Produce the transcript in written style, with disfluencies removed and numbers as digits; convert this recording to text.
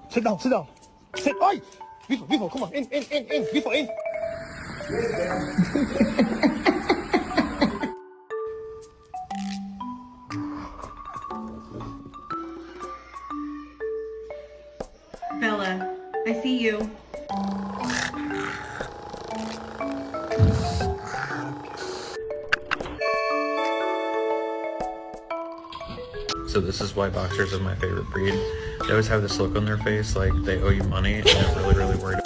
Sit down, sit down. Sit. Oi! Before, come on. In. Before, in. Bella, I see you. So this is why boxers are my favorite breed. They always have this look on their face like they owe you money and they're really, really worried.